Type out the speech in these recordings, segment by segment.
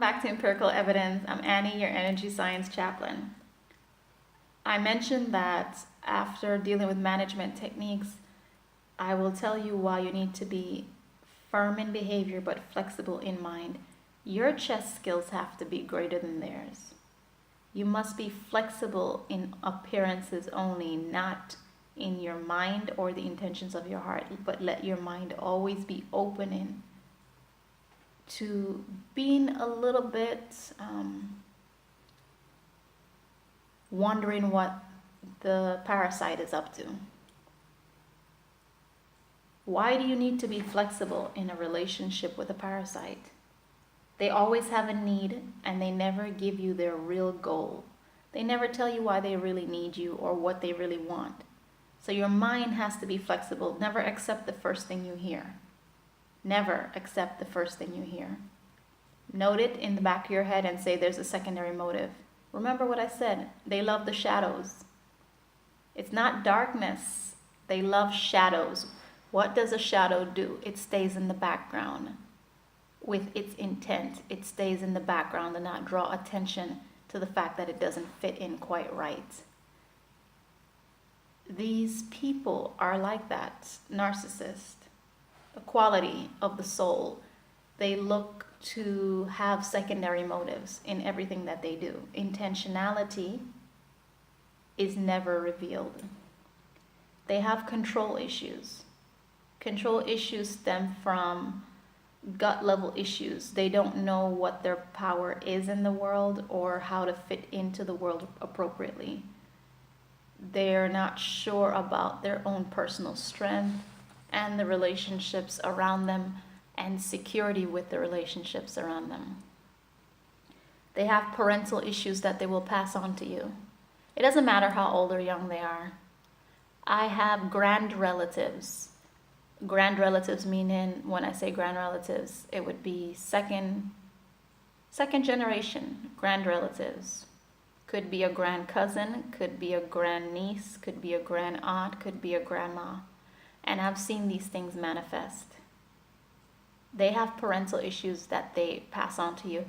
back to Empirical Evidence. I'm Annie, your energy science chaplain. I mentioned that after dealing with management techniques, I will tell you why you need to be firm in behavior but flexible in mind. Your chess skills have to be greater than theirs. You must be flexible in appearances only, not in your mind or the intentions of your heart, but let your mind always be open to being a little bit wondering what the parasite is up to. Why do you need to be flexible in a relationship with a parasite? They always have a need and they never give you their real goal. They never tell you why they really need you or what they really want. So your mind has to be flexible. Never accept the first thing you hear. Never accept the first thing you hear. Note it in the back of your head and say there's a secondary motive. Remember what I said. They love the shadows. It's not darkness. They love shadows. What does a shadow do? It stays in the background with its intent. It stays in the background to not draw attention to the fact that it doesn't fit in quite right. These people are like that. Narcissist. A quality of the soul. They look to have secondary motives in everything that they do. Intentionality is never revealed. They have control issues. Control issues stem from gut level issues. They don't know what their power is in the world or how to fit into the world appropriately. They're not sure about their own personal strength and the relationships around them and security with the relationships around them. They have parental issues that they will pass on to you. It doesn't matter how old or young they are. I have grand relatives. Grand relatives meaning, when I say grand relatives, it would be second generation grand relatives. Could be a grand cousin, could be a grand niece, could be a grand aunt, could be a grandma. And I've seen these things manifest. They have parental issues that they pass on to you.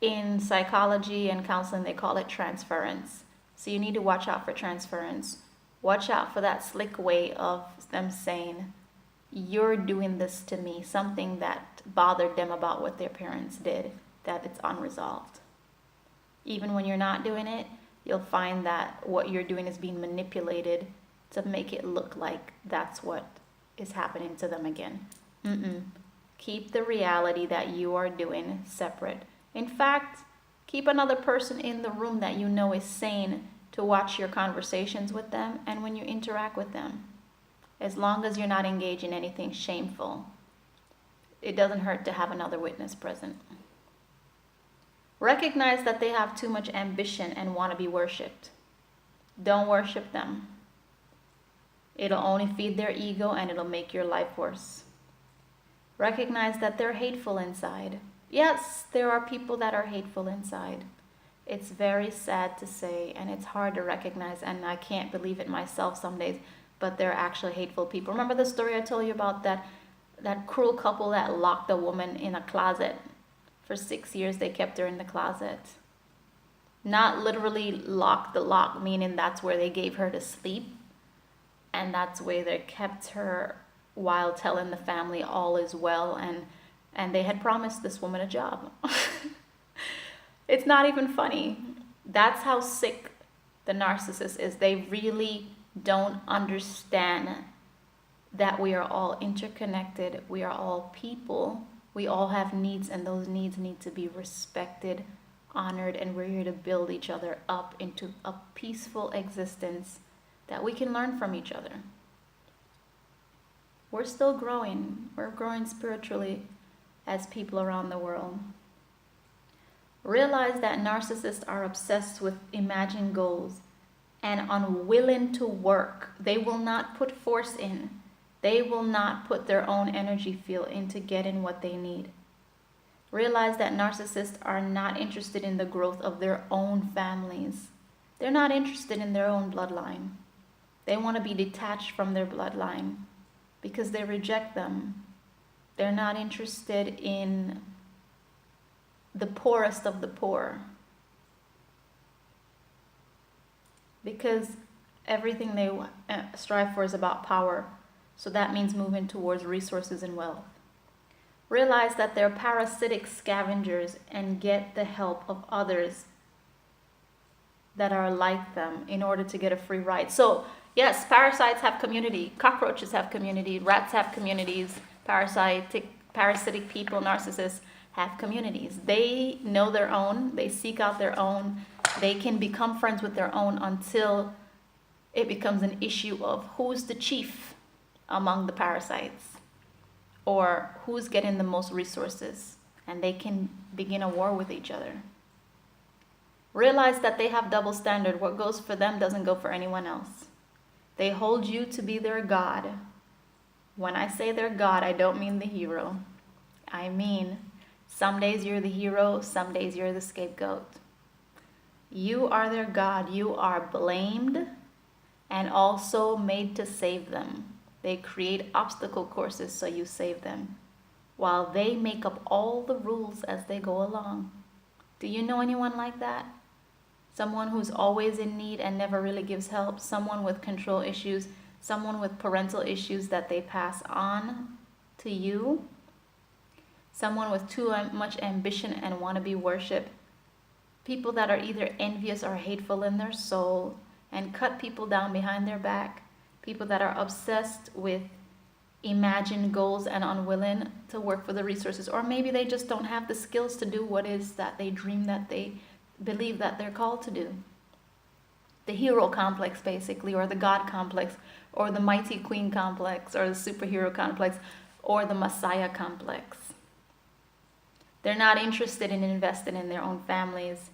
In psychology and counseling, they call it transference. So you need to watch out for transference. Watch out for that slick way of them saying, you're doing this to me, something that bothered them about what their parents did, that it's unresolved. Even when you're not doing it, you'll find that what you're doing is being manipulated to make it look like that's what is happening to them again. Keep the reality that you are doing separate. In fact, keep another person in the room that you know is sane to watch your conversations with them and when you interact with them. As long as you're not engaged in anything shameful, it doesn't hurt to have another witness present. Recognize that they have too much ambition and want to be worshipped. Don't worship them. It'll only feed their ego and it'll make your life worse. Recognize that they're hateful inside. Yes, there are people that are hateful inside. It's very sad to say, and it's hard to recognize, and I can't believe it myself some days, but they're actually hateful people. Remember the story I told you about that cruel couple that locked a woman in a closet? For 6 years, they kept her in the closet. Not literally lock the lock, meaning that's where they gave her to sleep, and that's where they kept her while telling the family all is well, and they had promised this woman a job. It's not even funny. That's how sick the narcissist is. They really don't understand that we are all interconnected. We are all people. We all have needs, and those needs need to be respected, honored, and we're here to build each other up into a peaceful existence that we can learn from each other. We're still growing. We're growing spiritually as people around the world. Realize that narcissists are obsessed with imagined goals and unwilling to work. They will not put force in. They will not put their own energy field into getting what they need. Realize that narcissists are not interested in the growth of their own families. They're not interested in their own bloodline. They want to be detached from their bloodline because they reject them. They're not interested in the poorest of the poor. Because everything they strive for is about power. So that means moving towards resources and wealth. Realize that they're parasitic scavengers and get the help of others that are like them in order to get a free ride. So yes, parasites have community. Cockroaches have community. Rats have communities. Parasitic people, narcissists, have communities. They know their own. They seek out their own. They can become friends with their own until it becomes an issue of who's the chief among the parasites, or who's getting the most resources, and they can begin a war with each other. Realize that they have double standard. What goes for them doesn't go for anyone else. They hold you to be their God. When I say their God, I don't mean the hero. I mean, some days you're the hero, some days you're the scapegoat. You are their God. You are blamed and also made to save them. They create obstacle courses so you save them, while they make up all the rules as they go along. Do you know anyone like that? Someone who's always in need and never really gives help, someone with control issues, someone with parental issues that they pass on to you, someone with too much ambition and want to be worshipped, people that are either envious or hateful in their soul and cut people down behind their back, people that are obsessed with imagined goals and unwilling to work for the resources, or maybe they just don't have the skills to do what is that they dream, that they believe that they're called to do. The hero complex, basically, or the God complex, or the mighty queen complex, or the superhero complex, or the Messiah complex. They're not interested in investing in their own families.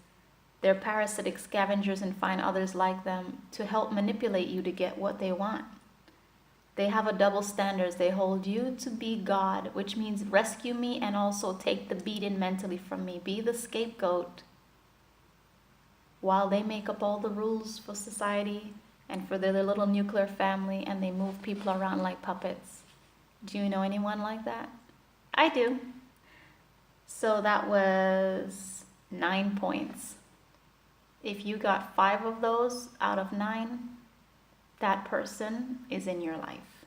They're parasitic scavengers and find others like them to help manipulate you to get what they want. They have a double standards. They hold you to be God, which means rescue me and also take the beating mentally from me. Be the scapegoat, while they make up all the rules for society and for their little nuclear family, and they move people around like puppets. Do you know anyone like that? I do. So that was 9 points. If you got 5 of those out of 9, that person is in your life.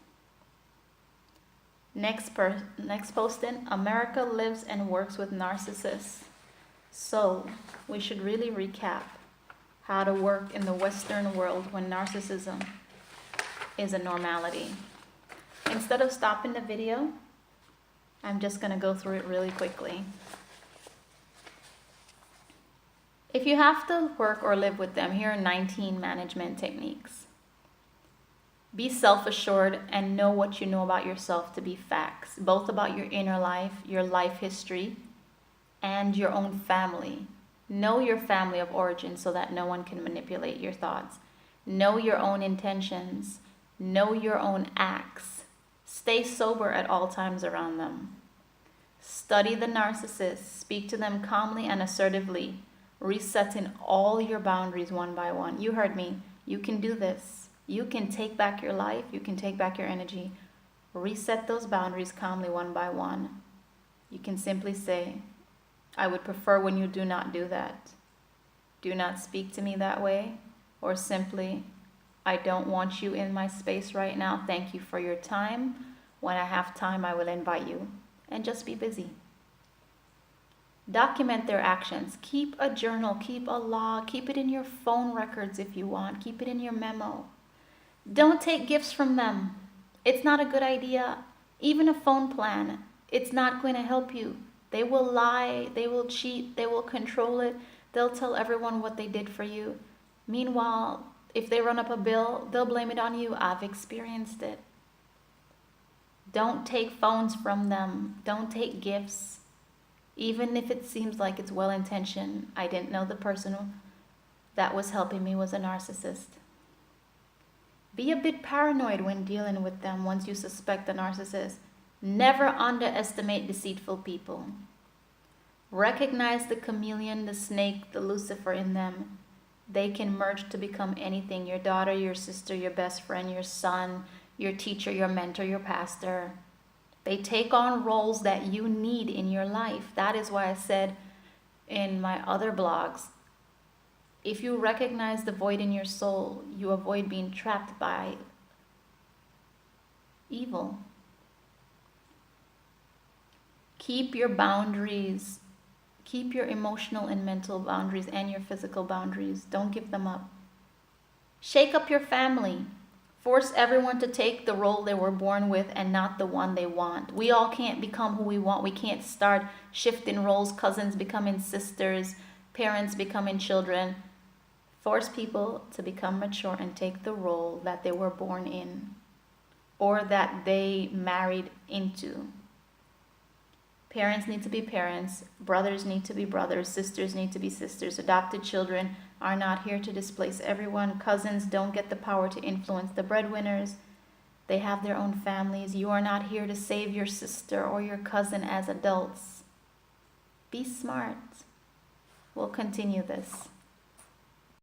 Next posting, America lives and works with narcissists. So we should really recap how to work in the Western world when narcissism is a normality. Instead of stopping the video, I'm just going to go through it really quickly. If you have to work or live with them, here are 19 management techniques. Be self-assured and know what you know about yourself to be facts, both about your inner life, your life history, and your own family. Know your family of origin so that no one can manipulate your thoughts. Know your own intentions. Know your own acts. Stay sober at all times around them. Study the narcissist. Speak to them calmly and assertively, resetting all your boundaries one by one. You heard me. You can do this. You can take back your life. You can take back your energy. Reset those boundaries calmly one by one. You can simply say, I would prefer when you do not do that. Do not speak to me that way. Or simply, I don't want you in my space right now. Thank you for your time. When I have time, I will invite you. And just be busy. Document their actions. Keep a journal. Keep a log. Keep it in your phone records if you want. Keep it in your memo. Don't take gifts from them. It's not a good idea. Even a phone plan, it's not going to help you. They will lie, they will cheat, they will control it. They'll tell everyone what they did for you. Meanwhile, if they run up a bill, they'll blame it on you. I've experienced it. Don't take phones from them. Don't take gifts. Even if it seems like it's well-intentioned, I didn't know the person that was helping me was a narcissist. Be a bit paranoid when dealing with them once you suspect a narcissist. Never underestimate deceitful people. Recognize the chameleon, the snake, the Lucifer in them. They can merge to become anything. Your daughter, your sister, your best friend, your son, your teacher, your mentor, your pastor. They take on roles that you need in your life. That is why I said in my other blogs, if you recognize the void in your soul, you avoid being trapped by evil. Keep your boundaries, keep your emotional and mental boundaries and your physical boundaries. Don't give them up. Shake up your family. Force everyone to take the role they were born with and not the one they want. We all can't become who we want. We can't start shifting roles, cousins becoming sisters, parents becoming children. Force people to become mature and take the role that they were born in or that they married into. Parents need to be parents, brothers need to be brothers, sisters need to be sisters. Adopted children are not here to displace everyone. Cousins don't get the power to influence the breadwinners. They have their own families. You are not here to save your sister or your cousin as adults. Be smart. We'll continue this.